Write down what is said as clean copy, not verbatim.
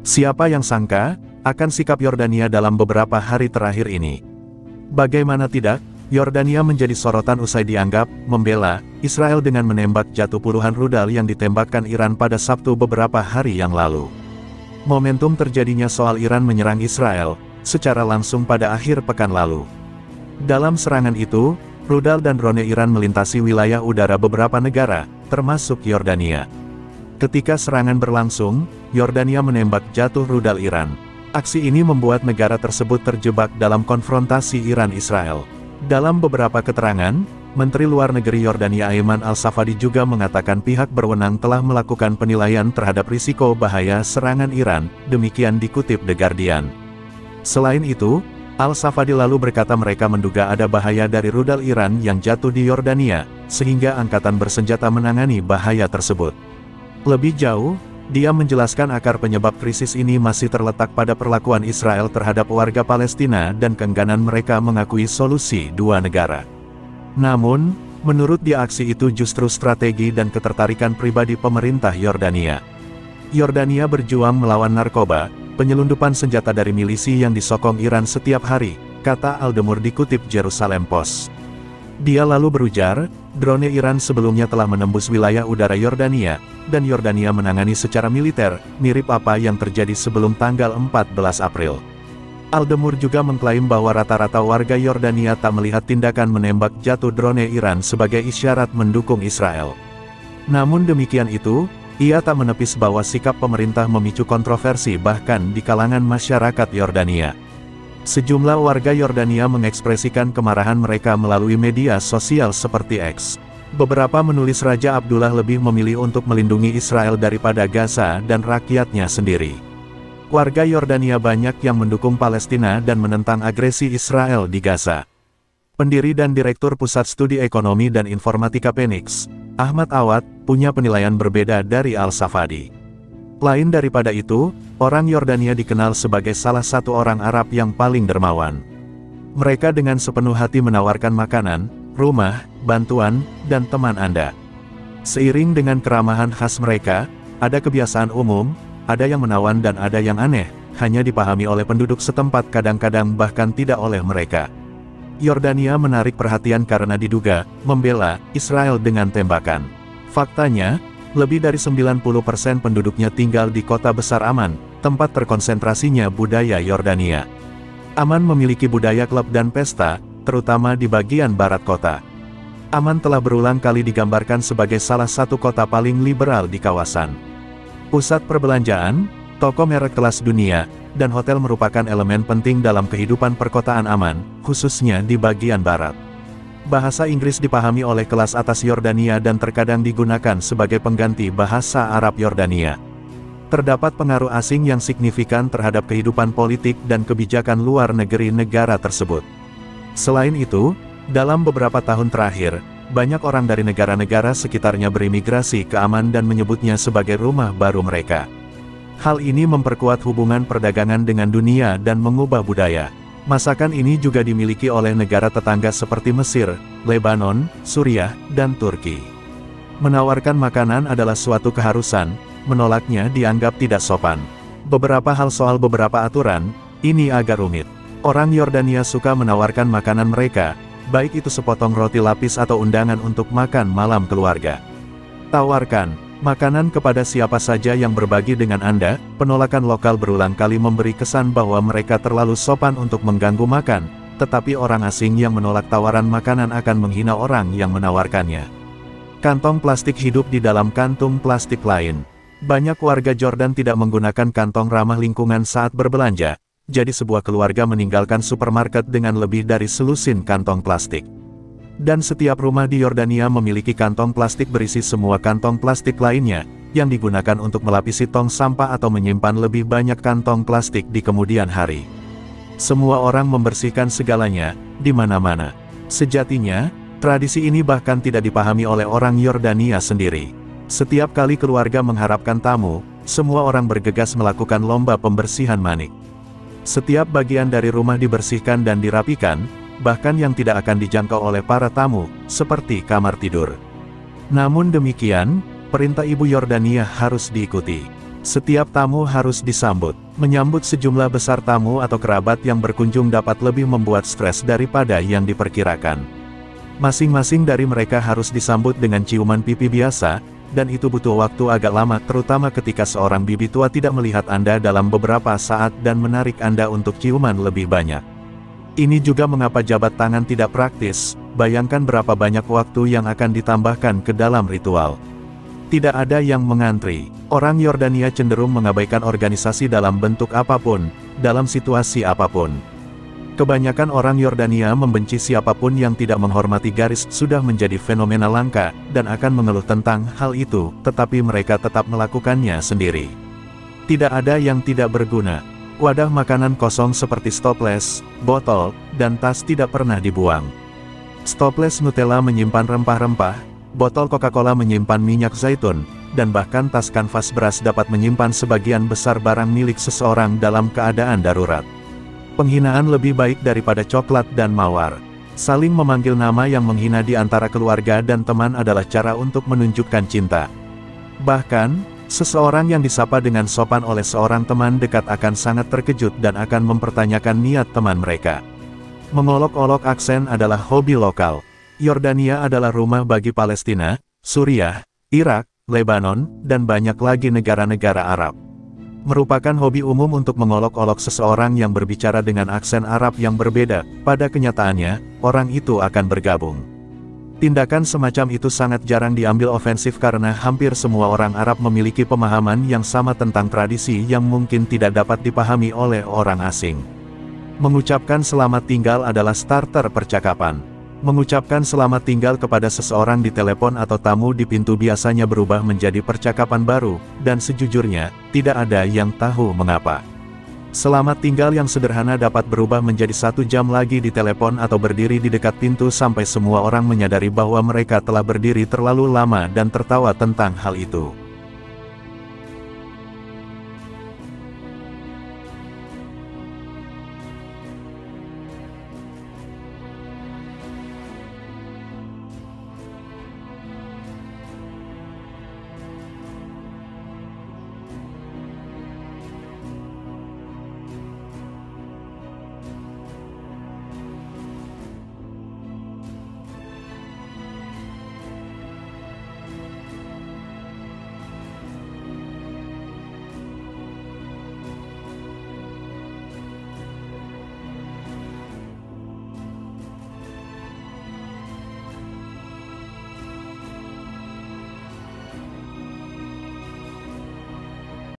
Siapa yang sangka akan sikap Yordania dalam beberapa hari terakhir ini? Bagaimana tidak, Yordania menjadi sorotan usai dianggap membela Israel dengan menembak jatuh puluhan rudal yang ditembakkan Iran pada Sabtu beberapa hari yang lalu. Momentum terjadinya soal Iran menyerang Israel secara langsung pada akhir pekan lalu. Dalam serangan itu, rudal dan drone Iran melintasi wilayah udara beberapa negara, termasuk Yordania. Ketika serangan berlangsung, Yordania menembak jatuh rudal Iran. Aksi ini membuat negara tersebut terjebak dalam konfrontasi Iran-Israel. Dalam beberapa keterangan, Menteri Luar Negeri Yordania Ayman Al-Safadi juga mengatakan pihak berwenang telah melakukan penilaian terhadap risiko bahaya serangan Iran, demikian dikutip The Guardian. Selain itu, Al-Safadi lalu berkata mereka menduga ada bahaya dari rudal Iran yang jatuh di Yordania, sehingga angkatan bersenjata menangani bahaya tersebut. Lebih jauh, dia menjelaskan akar penyebab krisis ini masih terletak pada perlakuan Israel terhadap warga Palestina dan keengganan mereka mengakui solusi dua negara. Namun, menurut dia aksi itu justru strategi dan ketertarikan pribadi pemerintah Yordania. Yordania berjuang melawan narkoba, penyelundupan senjata dari milisi yang disokong Iran setiap hari, kata Aldemur dikutip Jerusalem Post. Dia lalu berujar, drone Iran sebelumnya telah menembus wilayah udara Yordania, dan Yordania menangani secara militer, mirip apa yang terjadi sebelum tanggal 14 April. Aldemur juga mengklaim bahwa rata-rata warga Yordania tak melihat tindakan menembak jatuh drone Iran sebagai isyarat mendukung Israel. Namun demikian itu, ia tak menepis bahwa sikap pemerintah memicu kontroversi bahkan di kalangan masyarakat Yordania. Sejumlah warga Yordania mengekspresikan kemarahan mereka melalui media sosial seperti X. Beberapa menulis Raja Abdullah lebih memilih untuk melindungi Israel daripada Gaza dan rakyatnya sendiri. Warga Yordania banyak yang mendukung Palestina dan menentang agresi Israel di Gaza. Pendiri dan Direktur Pusat Studi Ekonomi dan Informatika Phoenix, Ahmad Awad, punya penilaian berbeda dari Al-Safadi. Lain daripada itu, orang Yordania dikenal sebagai salah satu orang Arab yang paling dermawan. Mereka dengan sepenuh hati menawarkan makanan, rumah, bantuan, dan teman Anda. Seiring dengan keramahan khas mereka, ada kebiasaan umum, ada yang menawan dan ada yang aneh, hanya dipahami oleh penduduk setempat kadang-kadang bahkan tidak oleh mereka. Yordania menarik perhatian karena diduga membela Israel dengan tembakan. Faktanya, lebih dari 90% penduduknya tinggal di kota besar Amman, tempat terkonsentrasinya budaya Yordania. Amman memiliki budaya klub dan pesta, terutama di bagian barat kota. Amman telah berulang kali digambarkan sebagai salah satu kota paling liberal di kawasan. Pusat perbelanjaan, toko merek kelas dunia, dan hotel merupakan elemen penting dalam kehidupan perkotaan Amman, khususnya di bagian barat. Bahasa Inggris dipahami oleh kelas atas Yordania dan terkadang digunakan sebagai pengganti bahasa Arab Yordania. Terdapat pengaruh asing yang signifikan terhadap kehidupan politik dan kebijakan luar negeri negara tersebut. Selain itu, dalam beberapa tahun terakhir, banyak orang dari negara-negara sekitarnya berimigrasi ke Amman dan menyebutnya sebagai rumah baru mereka. Hal ini memperkuat hubungan perdagangan dengan dunia dan mengubah budaya. Masakan ini juga dimiliki oleh negara tetangga seperti Mesir, Lebanon, Suriah, dan Turki. Menawarkan makanan adalah suatu keharusan, menolaknya dianggap tidak sopan. Beberapa hal soal beberapa aturan, ini agak rumit. Orang Yordania suka menawarkan makanan mereka, baik itu sepotong roti lapis atau undangan untuk makan malam keluarga. Tawarkan makanan kepada siapa saja yang berbagi dengan Anda. Penolakan lokal berulang kali memberi kesan bahwa mereka terlalu sopan untuk mengganggu makan, tetapi orang asing yang menolak tawaran makanan akan menghina orang yang menawarkannya. Kantong plastik hidup di dalam kantung plastik lain. Banyak warga Jordan tidak menggunakan kantong ramah lingkungan saat berbelanja, jadi sebuah keluarga meninggalkan supermarket dengan lebih dari selusin kantong plastik. Dan setiap rumah di Yordania memiliki kantong plastik berisi semua kantong plastik lainnya, yang digunakan untuk melapisi tong sampah atau menyimpan lebih banyak kantong plastik di kemudian hari. Semua orang membersihkan segalanya, di mana-mana. Sejatinya, tradisi ini bahkan tidak dipahami oleh orang Yordania sendiri. Setiap kali keluarga mengharapkan tamu, semua orang bergegas melakukan lomba pembersihan manik. Setiap bagian dari rumah dibersihkan dan dirapikan, bahkan yang tidak akan dijangkau oleh para tamu, seperti kamar tidur. Namun demikian, perintah ibu Yordania harus diikuti. Setiap tamu harus disambut. Menyambut sejumlah besar tamu atau kerabat yang berkunjung dapat lebih membuat stres daripada yang diperkirakan. Masing-masing dari mereka harus disambut dengan ciuman pipi biasa, dan itu butuh waktu agak lama terutama ketika seorang bibi tua tidak melihat Anda dalam beberapa saat dan menarik Anda untuk ciuman lebih banyak. Ini juga mengapa jabat tangan tidak praktis, bayangkan berapa banyak waktu yang akan ditambahkan ke dalam ritual. Tidak ada yang mengantri. Orang Yordania cenderung mengabaikan organisasi dalam bentuk apapun, dalam situasi apapun. Kebanyakan orang Yordania membenci siapapun yang tidak menghormati garis sudah menjadi fenomena langka, dan akan mengeluh tentang hal itu, tetapi mereka tetap melakukannya sendiri. Tidak ada yang tidak berguna. Wadah makanan kosong seperti stopless, botol, dan tas tidak pernah dibuang. Stopless Nutella menyimpan rempah-rempah, botol Coca-Cola menyimpan minyak zaitun, dan bahkan tas kanvas beras dapat menyimpan sebagian besar barang milik seseorang dalam keadaan darurat. Penghinaan lebih baik daripada coklat dan mawar. Saling memanggil nama yang menghina di antara keluarga dan teman adalah cara untuk menunjukkan cinta. Bahkan, seseorang yang disapa dengan sopan oleh seorang teman dekat akan sangat terkejut dan akan mempertanyakan niat teman mereka. Mengolok-olok aksen adalah hobi lokal. Yordania adalah rumah bagi Palestina, Suriah, Irak, Lebanon, dan banyak lagi negara-negara Arab. Merupakan hobi umum untuk mengolok-olok seseorang yang berbicara dengan aksen Arab yang berbeda. Pada kenyataannya, orang itu akan bergabung. Tindakan semacam itu sangat jarang diambil ofensif karena hampir semua orang Arab memiliki pemahaman yang sama tentang tradisi yang mungkin tidak dapat dipahami oleh orang asing. Mengucapkan selamat tinggal adalah starter percakapan. Mengucapkan selamat tinggal kepada seseorang di telepon atau tamu di pintu biasanya berubah menjadi percakapan baru, dan sejujurnya, tidak ada yang tahu mengapa. Selamat tinggal yang sederhana dapat berubah menjadi 1 jam lagi di telepon atau berdiri di dekat pintu sampai semua orang menyadari bahwa mereka telah berdiri terlalu lama dan tertawa tentang hal itu.